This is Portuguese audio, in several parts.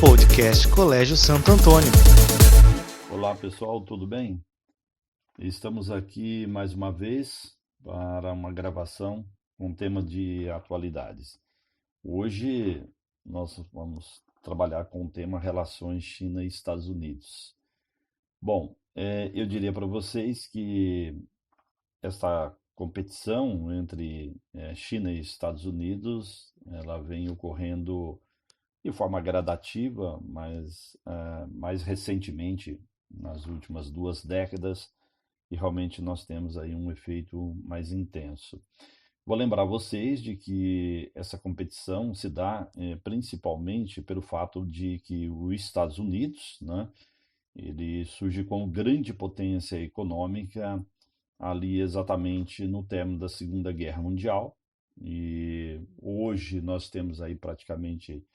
Podcast Colégio Santo Antônio. Olá pessoal, tudo bem? Estamos aqui mais uma vez para uma gravação com tema de atualidades. Hoje nós vamos trabalhar com o tema Relações China e Estados Unidos. Bom, eu diria para vocês que essa competição entre China e Estados Unidos, ela vem ocorrendo de forma gradativa, mas mais recentemente, nas últimas 2 décadas, e realmente nós temos aí um efeito mais intenso. Vou lembrar vocês de que essa competição se dá principalmente pelo fato de que os Estados Unidos, né, ele surge como grande potência econômica ali exatamente no término da Segunda Guerra Mundial. E hoje nós temos aí praticamente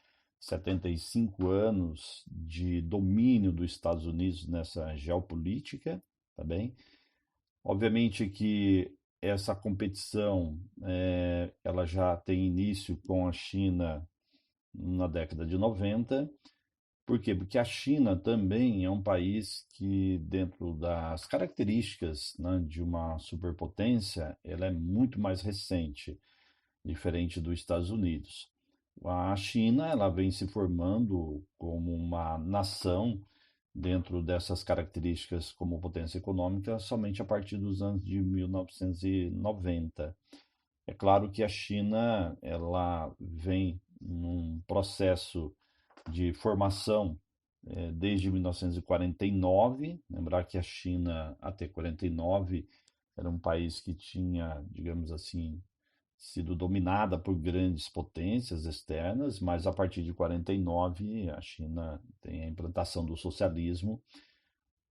75 anos de domínio dos Estados Unidos nessa geopolítica, tá bem? Obviamente que essa competição ela já tem início com a China na década de 90. Por quê? Porque a China também é um país que, dentro das características, né, de uma superpotência, ela é muito mais recente, diferente dos Estados Unidos. A China, ela vem se formando como uma nação dentro dessas características como potência econômica somente a partir dos anos de 1990. É claro que a China, ela vem num processo de formação desde 1949. Lembrar que a China, até 49, era um país que tinha, digamos assim, sido dominada por grandes potências externas, mas a partir de 49 a China tem a implantação do socialismo,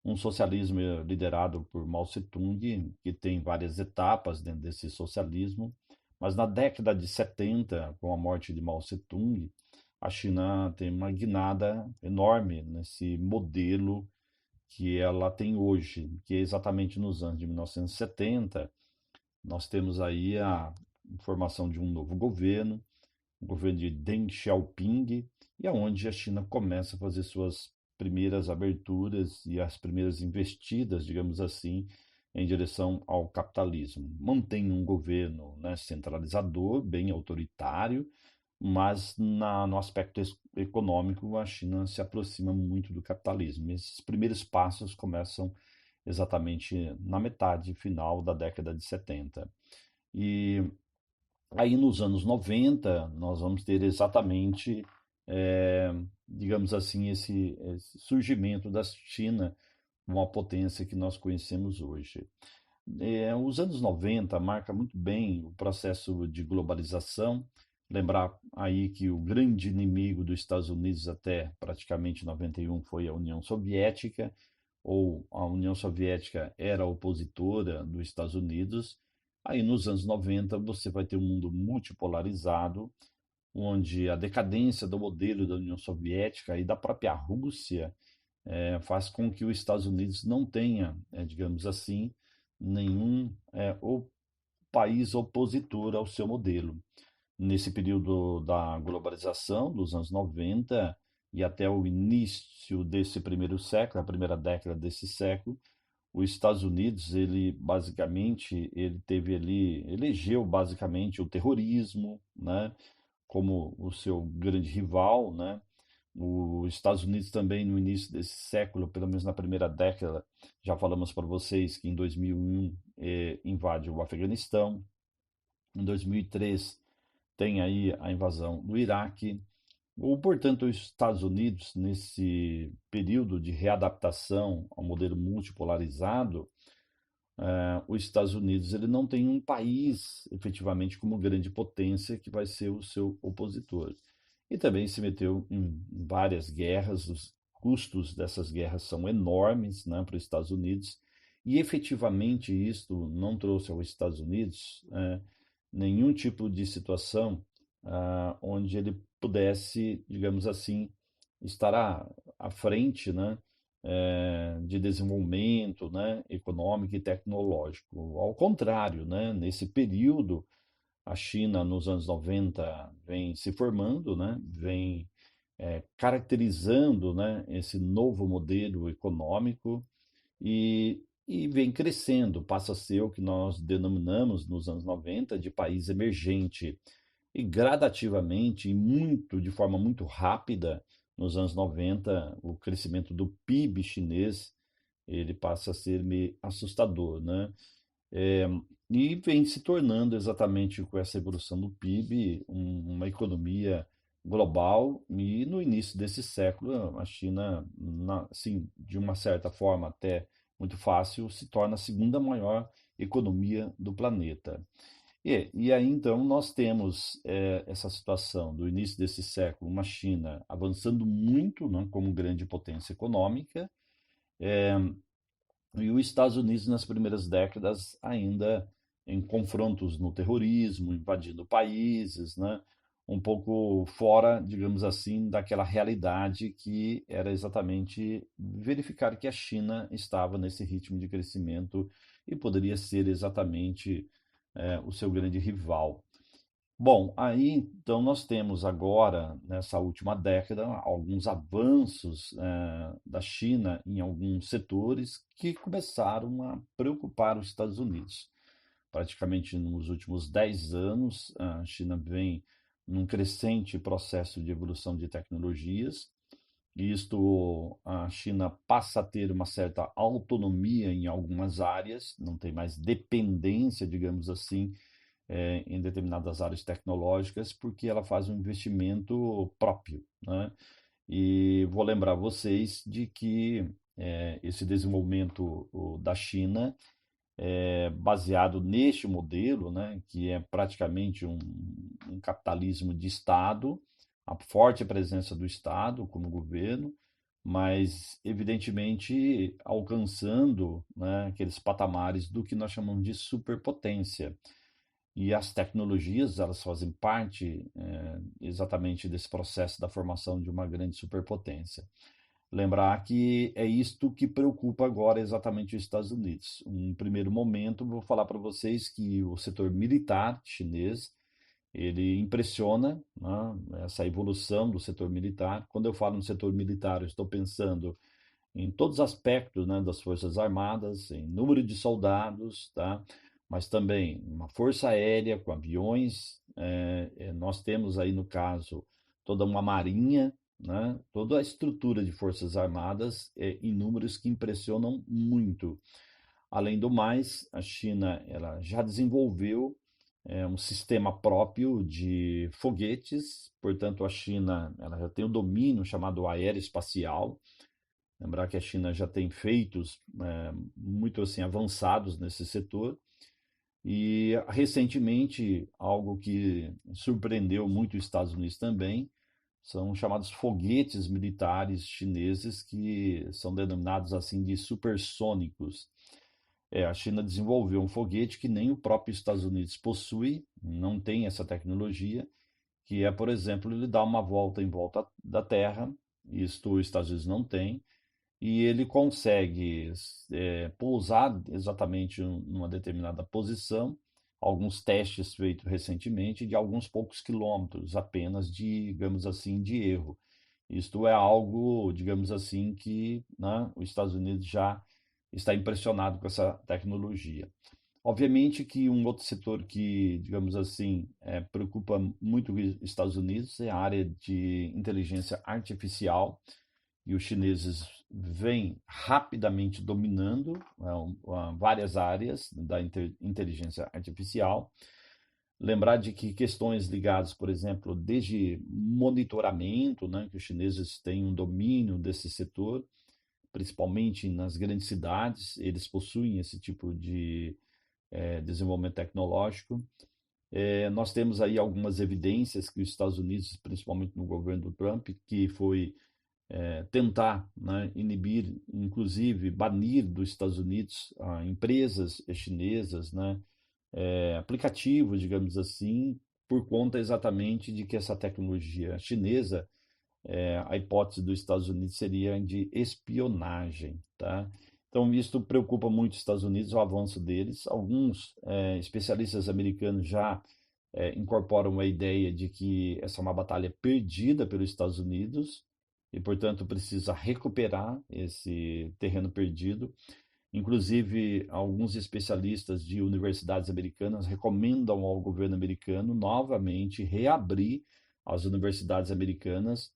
um socialismo liderado por Mao Tse-tung, que tem várias etapas dentro desse socialismo, mas na década de 70, com a morte de Mao Tse-tung, a China tem uma guinada enorme nesse modelo que ela tem hoje, que é exatamente nos anos de 1970, nós temos aí a formação de um novo governo, o governo de Deng Xiaoping, e aonde a China começa a fazer suas primeiras aberturas e as primeiras investidas, digamos assim, em direção ao capitalismo. Mantém um governo, né, centralizador, bem autoritário, mas no aspecto econômico a China se aproxima muito do capitalismo. Esses primeiros passos começam exatamente na metade final da década de 70. E aí nos anos 90 nós vamos ter exatamente, digamos assim, esse surgimento da China, uma potência que nós conhecemos hoje. Os anos 90 marca muito bem o processo de globalização. Lembrar aí que o grande inimigo dos Estados Unidos até praticamente 91 foi a União Soviética, ou a União Soviética era opositora dos Estados Unidos. Aí nos anos 90 você vai ter um mundo multipolarizado, onde a decadência do modelo da União Soviética e da própria Rússia faz com que os Estados Unidos não tenha, digamos assim, nenhum país opositor ao seu modelo. Nesse período da globalização, dos anos 90 e até o início desse primeiro século, a primeira década desse século, os Estados Unidos, ele basicamente, ele teve ali, elegeu basicamente o terrorismo, né, como o seu grande rival, né? Os Estados Unidos também no início desse século, pelo menos na primeira década, já falamos para vocês que em 2001 invade o Afeganistão, em 2003 tem aí a invasão do Iraque. Ou, portanto, os Estados Unidos, nesse período de readaptação ao modelo multipolarizado, os Estados Unidos ele não tem um país efetivamente como grande potência que vai ser o seu opositor. E também se meteu em várias guerras, os custos dessas guerras são enormes, né, para os Estados Unidos, e efetivamente isto não trouxe aos Estados Unidos nenhum tipo de situação onde ele pudesse, digamos assim, estar à frente, né, de desenvolvimento, né, econômico e tecnológico. Ao contrário, né, nesse período, a China, nos anos 90, vem se formando, né, vem caracterizando, né, esse novo modelo econômico e vem crescendo, passa a ser o que nós denominamos nos anos 90 de país emergente. E gradativamente, de forma muito rápida, nos anos 90, o crescimento do PIB chinês, ele passa a ser meio assustador, né? É, e vem se tornando exatamente com essa evolução do PIB uma economia global e no início desse século a China, assim, de uma certa forma até muito fácil, se torna a segunda maior economia do planeta. E aí então nós temos essa situação do início desse século, uma China avançando muito, né, como grande potência econômica, e os Estados Unidos nas primeiras décadas ainda em confrontos no terrorismo, invadindo países, né? Um pouco fora, digamos assim, daquela realidade que era exatamente verificar que a China estava nesse ritmo de crescimento e poderia ser exatamente o seu grande rival. Bom, aí então nós temos agora, nessa última década, alguns avanços da China em alguns setores que começaram a preocupar os Estados Unidos. Praticamente nos últimos 10 anos, a China vem num crescente processo de evolução de tecnologias, e isto a China passa a ter uma certa autonomia em algumas áreas, não tem mais dependência, digamos assim, em determinadas áreas tecnológicas, porque ela faz um investimento próprio, né? E vou lembrar vocês de que esse desenvolvimento da China é baseado neste modelo, né, que é praticamente um capitalismo de Estado, a forte presença do Estado como governo, mas evidentemente alcançando, né, aqueles patamares do que nós chamamos de superpotência. E as tecnologias, elas fazem parte exatamente desse processo da formação de uma grande superpotência. Lembrar que é isto que preocupa agora exatamente os Estados Unidos. Um primeiro momento, vou falar para vocês que o setor militar chinês, ele impressiona, né, essa evolução do setor militar. Quando eu falo no setor militar, eu estou pensando em todos os aspectos, né, das Forças Armadas, em número de soldados, tá? Mas também uma força aérea com aviões. Nós temos aí, no caso, toda uma marinha, né? Toda a estrutura de Forças Armadas em números que impressionam muito. Além do mais, a China ela já desenvolveu um sistema próprio de foguetes, portanto, a China ela já tem um domínio chamado aeroespacial. Lembrar que a China já tem feitos muito assim avançados nesse setor e recentemente algo que surpreendeu muito os Estados Unidos também são chamados foguetes militares chineses que são denominados assim de supersônicos. A China desenvolveu um foguete que nem o próprio Estados Unidos possui, não tem essa tecnologia, que é, por exemplo, ele dá uma volta em volta da Terra, isto os Estados Unidos não tem, e ele consegue pousar exatamente numa determinada posição, alguns testes feitos recentemente, de alguns poucos quilômetros apenas de, digamos assim, de erro. Isto é algo, digamos assim, que, né, os Estados Unidos já está impressionado com essa tecnologia. Obviamente que um outro setor que, digamos assim, preocupa muito os Estados Unidos é a área de inteligência artificial, e os chineses vêm rapidamente dominando várias áreas da inteligência artificial. Lembrar de que questões ligadas, por exemplo, desde monitoramento, né, que os chineses têm um domínio desse setor, principalmente nas grandes cidades, eles possuem esse tipo de desenvolvimento tecnológico. Nós temos aí algumas evidências que os Estados Unidos, principalmente no governo do Trump, que foi tentar, né, inibir, inclusive banir dos Estados Unidos empresas chinesas, né, aplicativos, digamos assim, por conta exatamente de que essa tecnologia chinesa, a hipótese dos Estados Unidos seria de espionagem, tá? Então, isso preocupa muito os Estados Unidos, o avanço deles. Alguns especialistas americanos já incorporam a ideia de que essa é uma batalha perdida pelos Estados Unidos e, portanto, precisa recuperar esse terreno perdido. Inclusive, alguns especialistas de universidades americanas recomendam ao governo americano novamente reabrir as universidades americanas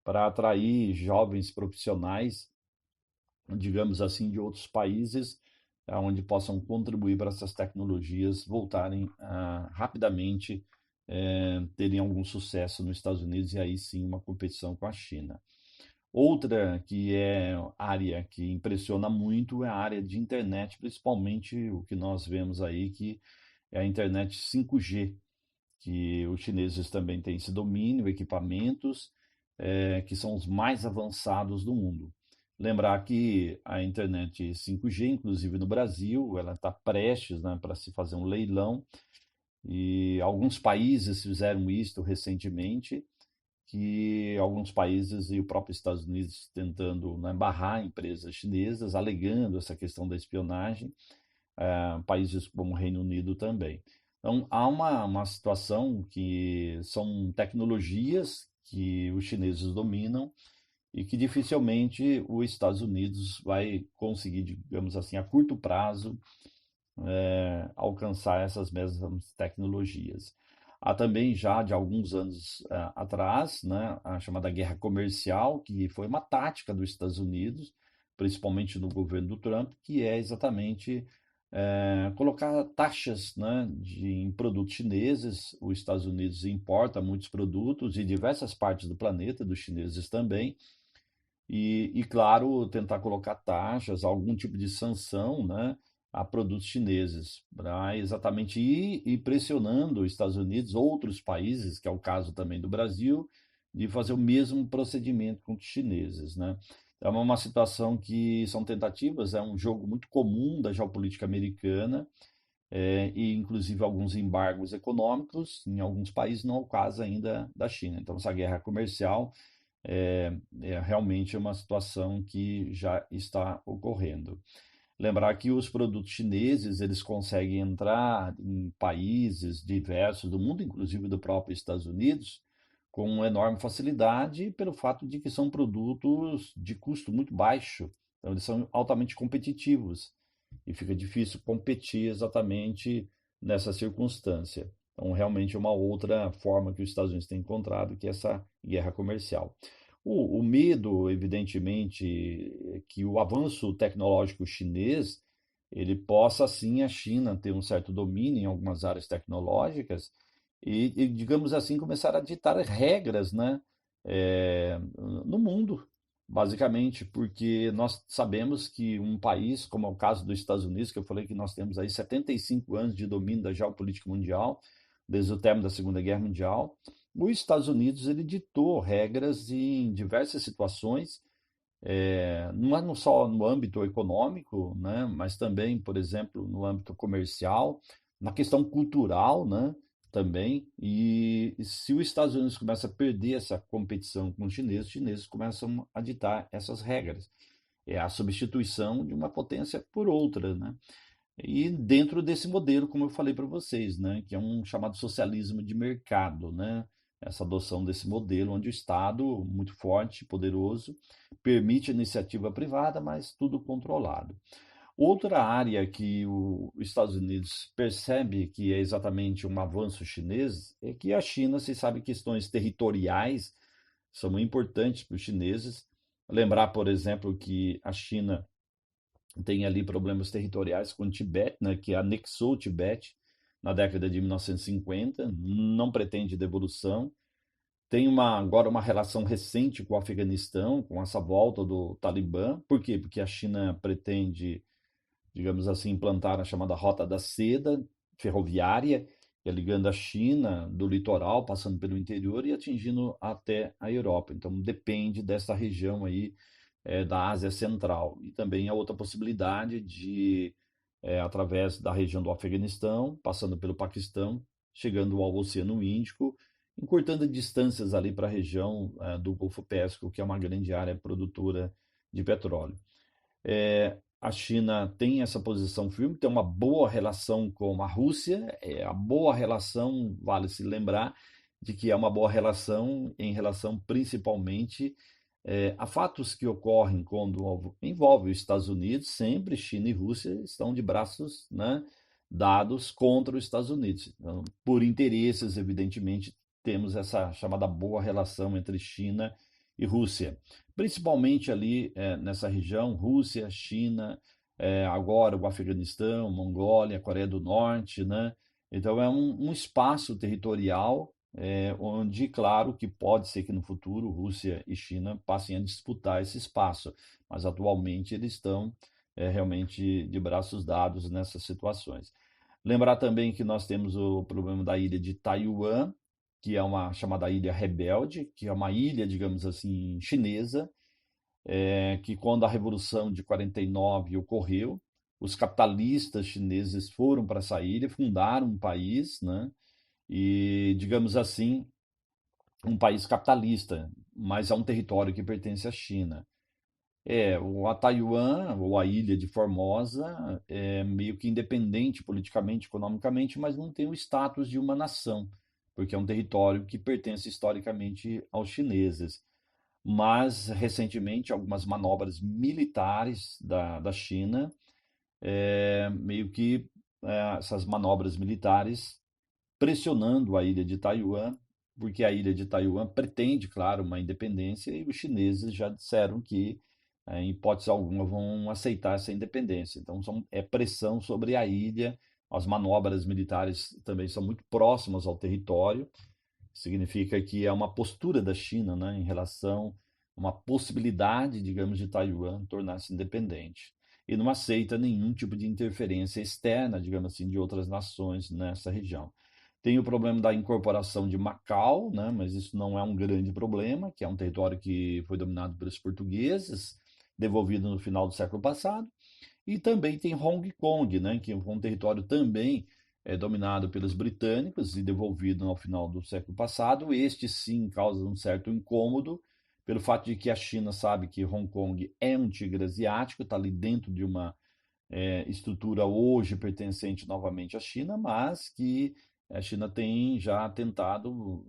para atrair jovens profissionais, digamos assim, de outros países, onde possam contribuir para essas tecnologias voltarem a rapidamente terem algum sucesso nos Estados Unidos e aí sim uma competição com a China. Outra que é área que impressiona muito é a área de internet, principalmente o que nós vemos aí, que é a internet 5G, que os chineses também têm esse domínio, equipamentos, que são os mais avançados do mundo. Lembrar que a internet 5G, inclusive no Brasil, ela está prestes, né, para se fazer um leilão, e alguns países fizeram isso recentemente, que alguns países e o próprio Estados Unidos tentando, né, barrar empresas chinesas, alegando essa questão da espionagem, países como o Reino Unido também. Então, há uma situação que são tecnologias que os chineses dominam e que dificilmente os Estados Unidos vai conseguir, digamos assim, a curto prazo, alcançar essas mesmas tecnologias. Há também já de alguns anos atrás, né, a chamada guerra comercial, que foi uma tática dos Estados Unidos, principalmente no governo do Trump, que é exatamente colocar taxas, né, em produtos chineses. Os Estados Unidos importa muitos produtos de diversas partes do planeta, dos chineses também, e claro, tentar colocar taxas, algum tipo de sanção, né, a produtos chineses, para exatamente ir pressionando os Estados Unidos, outros países, que é o caso também do Brasil, de fazer o mesmo procedimento com os chineses, né? É uma situação que são tentativas, é um jogo muito comum da geopolítica americana, e inclusive alguns embargos econômicos em alguns países, não é o caso ainda da China. Então, essa guerra comercial é realmente uma situação que já está ocorrendo. Lembrar que os produtos chineses, eles conseguem entrar em países diversos do mundo, inclusive do próprio Estados Unidos, com enorme facilidade pelo fato de que são produtos de custo muito baixo. Então, eles são altamente competitivos e fica difícil competir exatamente nessa circunstância. Então, realmente é uma outra forma que os Estados Unidos têm encontrado, que é essa guerra comercial. O medo, evidentemente, é que o avanço tecnológico chinês ele possa, sim, a China ter um certo domínio em algumas áreas tecnológicas e, digamos assim, começar a ditar regras, né, no mundo, basicamente, porque nós sabemos que um país, como é o caso dos Estados Unidos, que eu falei que nós temos aí 75 anos de domínio da geopolítica mundial, desde o término da Segunda Guerra Mundial, os Estados Unidos ele ditou regras em diversas situações, não é só no âmbito econômico, né, mas também, por exemplo, no âmbito comercial, na questão cultural, né, também. E se os Estados Unidos começam a perder essa competição com os chineses começam a ditar essas regras. É a substituição de uma potência por outra, né? E dentro desse modelo, como eu falei para vocês, né, que é um chamado socialismo de mercado, né, essa adoção desse modelo onde o Estado, muito forte, poderoso, permite a iniciativa privada, mas tudo controlado. Outra área que os Estados Unidos percebe que é exatamente um avanço chinês é que a China, se sabe, questões territoriais são importantes para os chineses. Lembrar, por exemplo, que a China tem ali problemas territoriais com o Tibete, né, que anexou o Tibete na década de 1950, não pretende devolução. Tem agora uma relação recente com o Afeganistão, com essa volta do Talibã. Por quê? Porque a China pretende, digamos assim, implantar a chamada Rota da Seda ferroviária, que é ligando a China do litoral, passando pelo interior e atingindo até a Europa. Então depende dessa região aí da Ásia Central. E também a outra possibilidade de, através da região do Afeganistão, passando pelo Paquistão, chegando ao Oceano Índico, encurtando distâncias ali para a região do Golfo Pérsico, que é uma grande área produtora de petróleo. a China tem essa posição firme, tem uma boa relação com a Rússia, a boa relação, vale se lembrar, de que é uma boa relação em relação principalmente a fatos que ocorrem quando envolve os Estados Unidos, sempre China e Rússia estão de braços, né, dados contra os Estados Unidos. Então, por interesses, evidentemente, temos essa chamada boa relação entre China e Rússia, principalmente ali nessa região, Rússia, China, agora o Afeganistão, Mongólia, Coreia do Norte, né? Então é um espaço territorial onde, claro, que pode ser que no futuro Rússia e China passem a disputar esse espaço, mas atualmente eles estão realmente de braços dados nessas situações. Lembrar também que nós temos o problema da ilha de Taiwan, que é uma chamada ilha rebelde, que é uma ilha, digamos assim, chinesa, que quando a Revolução de 49 ocorreu, os capitalistas chineses foram para essa ilha, fundaram um país, né? E, digamos assim, um país capitalista, mas é um território que pertence à China. A Taiwan, ou a ilha de Formosa, é meio que independente politicamente, economicamente, mas não tem o status de uma nação, porque é um território que pertence historicamente aos chineses. Mas, recentemente, algumas manobras militares da China, meio que essas manobras militares pressionando a ilha de Taiwan, porque a ilha de Taiwan pretende, claro, uma independência e os chineses já disseram que, em hipótese alguma, vão aceitar essa independência. Então, é pressão sobre a ilha. As manobras militares também são muito próximas ao território. Significa que é uma postura da China, né, em relação a uma possibilidade, digamos, de Taiwan tornar-se independente. E não aceita nenhum tipo de interferência externa, digamos assim, de outras nações nessa região. Tem o problema da incorporação de Macau, né, mas isso não é um grande problema, que é um território que foi dominado pelos portugueses, devolvido no final do século passado. E também tem Hong Kong, né, que é um território também dominado pelos britânicos e devolvido ao final do século passado. Este sim causa um certo incômodo pelo fato de que a China sabe que Hong Kong é um tigre asiático, está ali dentro de uma estrutura hoje pertencente novamente à China, mas que a China tem já tentado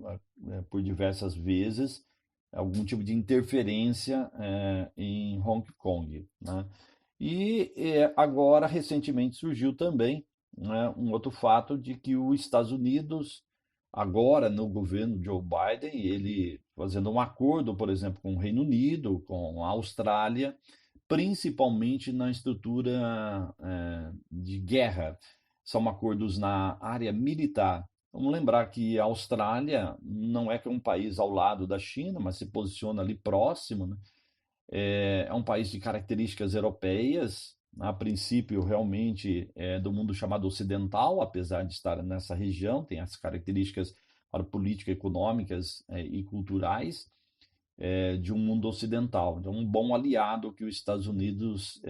por diversas vezes algum tipo de interferência em Hong Kong, né? E agora, recentemente, surgiu também, né, um outro fato de que os Estados Unidos, agora no governo Joe Biden, ele fazendo um acordo, por exemplo, com o Reino Unido, com a Austrália, principalmente na estrutura de guerra. São acordos na área militar. Vamos lembrar que a Austrália não é que é um país ao lado da China, mas se posiciona ali próximo, né? É um país de características europeias, a princípio realmente do mundo chamado ocidental, apesar de estar nessa região, tem as características para política, econômicas e culturais de um mundo ocidental. Então, um bom aliado que os Estados Unidos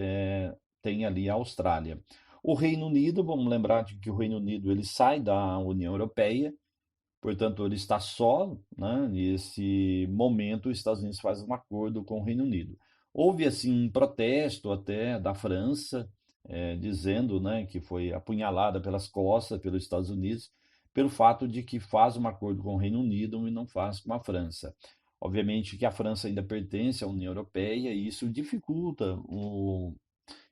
tem ali a Austrália. O Reino Unido, vamos lembrar de que o Reino Unido ele sai da União Europeia, portanto, ele está só, né? Nesse momento, os Estados Unidos fazem um acordo com o Reino Unido. Houve, assim, um protesto até da França, dizendo, né, que foi apunhalada pelas costas pelos Estados Unidos, pelo fato de que faz um acordo com o Reino Unido e não faz com a França. Obviamente que a França ainda pertence à União Europeia e isso dificulta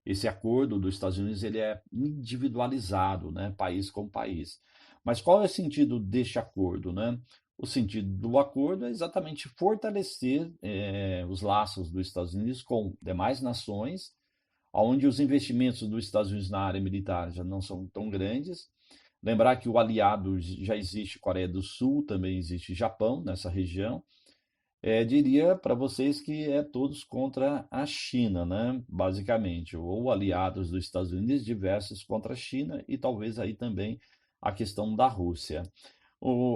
esse acordo dos Estados Unidos, ele é individualizado, né, país com país. Mas qual é o sentido deste acordo, né? O sentido do acordo é exatamente fortalecer os laços dos Estados Unidos com demais nações, onde os investimentos dos Estados Unidos na área militar já não são tão grandes. Lembrar que o aliado já existe Coreia do Sul, também existe Japão nessa região. Diria para vocês que é todos contra a China, né? Basicamente, ou aliados dos Estados Unidos diversos contra a China e talvez aí também a questão da Rússia.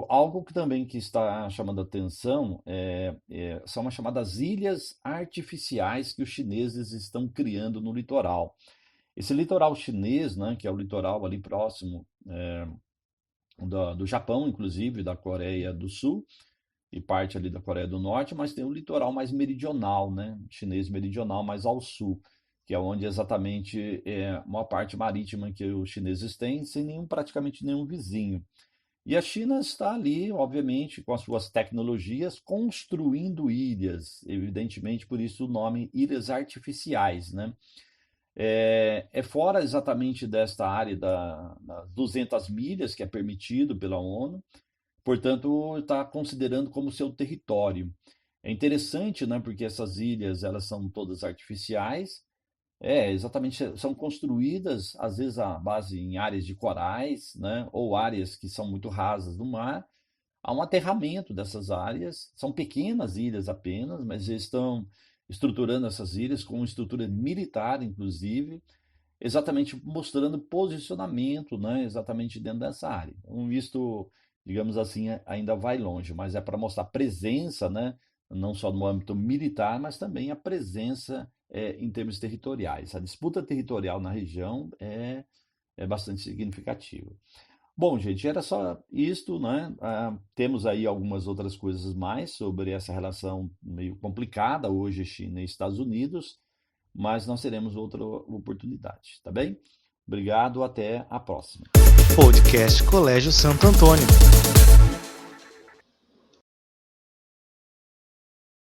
Algo que também que está chamando a atenção são as chamadas ilhas artificiais que os chineses estão criando no litoral. Esse litoral chinês, né, que é o litoral ali próximo do Japão, inclusive, da Coreia do Sul, e parte ali da Coreia do Norte, mas tem o litoral mais meridional, né? Chinês meridional, mais ao sul, que é onde exatamente é uma parte marítima que os chineses têm, sem praticamente nenhum vizinho. E a China está ali, obviamente, com as suas tecnologias, construindo ilhas, evidentemente, por isso o nome ilhas artificiais, né? É fora exatamente desta área das 200 milhas, que é permitido pela ONU, portanto, está considerando como seu território. É interessante, né, porque essas ilhas, elas são todas artificiais, exatamente, são construídas, às vezes, à base em áreas de corais, né, ou áreas que são muito rasas do mar. Há um aterramento dessas áreas, são pequenas ilhas apenas, mas eles estão estruturando essas ilhas com uma estrutura militar, inclusive, exatamente mostrando posicionamento, né, exatamente dentro dessa área. Então, isto, digamos assim, ainda vai longe, mas é para mostrar presença, né, não só no âmbito militar, mas também a presença em termos territoriais. A disputa territorial na região é bastante significativa. Bom, gente, era só isto, né? Temos aí algumas outras coisas mais sobre essa relação meio complicada hoje, China e Estados Unidos, mas nós teremos outra oportunidade, tá bem? Obrigado, até a próxima. Podcast Colégio Santo Antônio.